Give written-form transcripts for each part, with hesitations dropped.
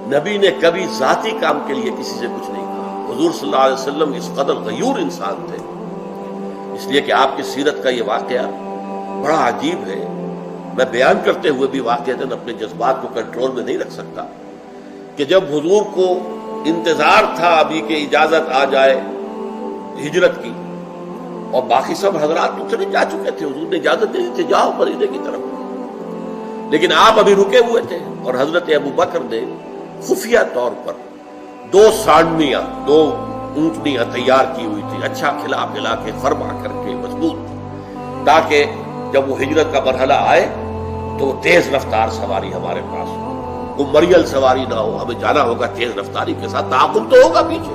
نبی نے کبھی ذاتی کام کے لیے کسی سے کچھ نہیں کہا. حضور صلی اللہ علیہ وسلم اس قدر غیور انسان تھے، اس لیے کہ آپ کی سیرت کا یہ واقعہ بڑا عجیب ہے. میں بیان کرتے ہوئے بھی واقعتاً اپنے جذبات کو کنٹرول میں نہیں رکھ سکتا کہ جب حضور کو انتظار تھا ابھی کہ اجازت آ جائے ہجرت کی، اور باقی سب حضرات تو چلے جا چکے تھے، حضور نے اجازت دے دی تھی جاؤ مدینے کی طرف، لیکن آپ ابھی رکے ہوئے تھے. اور حضرت ابوبکر نے خفیہ طور پر 2 سانڈنیاں 2 اونٹنیاں تیار کی ہوئی تھی، اچھا کھلا پلا کے فرما کر کے مضبوط، تاکہ جب وہ ہجرت کا مرحلہ آئے تو وہ تیز رفتار سواری ہمارے پاس ہو، وہ مریل سواری نہ ہو، ہمیں جانا ہوگا تیز رفتاری کے ساتھ، تعاقب تو ہوگا پیچھے.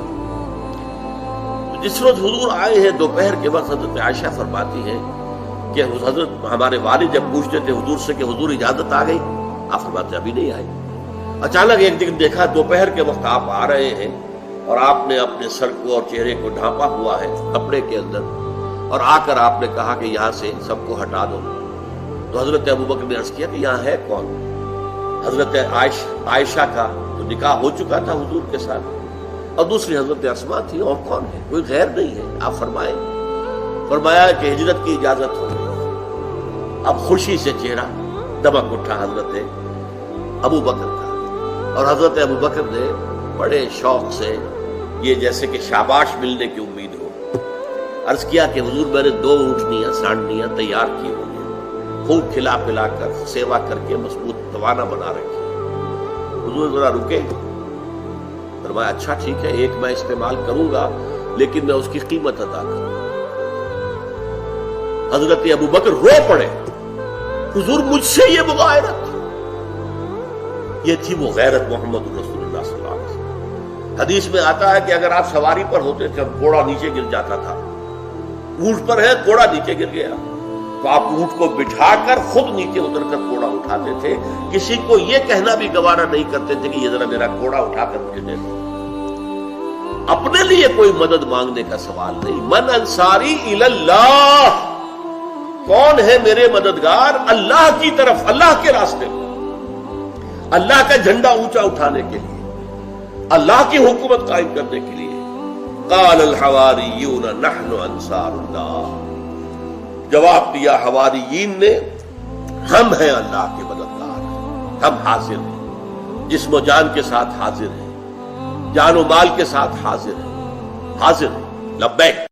جس روز حضور آئے ہیں دوپہر کے وقت حضرت عائشہ فرماتی ہے کہ حضرت ہمارے والد جب پوچھتے تھے حضور سے کہ حضور اجازت آ گئی، آپ فرماتے ابھی نہیں آئی. اچانک ایک دن دیکھا دوپہر کے وقت آپ آ رہے ہیں اور آپ نے اپنے سر کو اور چہرے کو ڈھانپا ہوا ہے کپڑے کے اندر، اور آ کر آپ نے کہا کہ یہاں سے سب کو ہٹا دو. تو حضرت ابوبکر نے عرض کیا کہ یہاں ہے کون؟ حضرت عائشہ کا تو نکاح ہو چکا تھا حضور کے ساتھ، اور دوسری حضرت اسماء تھی، اور کون ہے؟ کوئی غیر نہیں ہے. آپ فرمایا کہ ہجرت کی اجازت ہو گئی. اب خوشی سے چہرہ دمک اٹھا حضرت ابوبکر کا، اور حضرت ابوبکر نے بڑے شوق سے یہ جیسے کہ شاباش ملنے کی امید ہو عرض کیا کہ حضور میں نے 2 اونٹنیاں سانڈنیاں تیار کی ہوئی ہیں، خوب کھلا پلا کر سیوا کر کے مضبوط توانا بنا رکھی. حضور ذرا رکے، فرمایا اچھا ٹھیک ہے، ایک میں استعمال کروں گا لیکن میں اس کی قیمت ادا کروں. حضرت ابوبکر رو پڑے، حضور مجھ سے یہ مغایرت. یہ تھی وہ غیرت محمد رسول اللہ صلی اللہ علیہ وسلم. حدیث میں آتا ہے کہ اگر آپ سواری پر ہوتے تھے اور گھوڑا نیچے گر جاتا تھا، اونٹ پر ہے گھوڑا نیچے گر گیا، تو آپ اونٹ کو بٹھا کر خود نیچے اتر کر گھوڑا اٹھاتے تھے. کسی کو یہ کہنا بھی گوارا نہیں کرتے تھے کہ یہ ذرا میرا گھوڑا اٹھا کر مجھے دے دو. اپنے لیے کوئی مدد مانگنے کا سوال نہیں. من انصاری الی اللہ، کون ہے میرے مددگار؟ اللہ کی طرف، اللہ کے راستے میں، اللہ کا جھنڈا اونچا اٹھانے کے لیے، اللہ کی حکومت قائم کرنے کے لیے. قال الحواریون نحن انصار اللہ، جواب دیا حواریین نے ہم ہیں اللہ کے مددگار، ہم حاضر ہیں، جسم و جان کے ساتھ حاضر ہیں، جان و مال کے ساتھ حاضر ہیں، لبیک.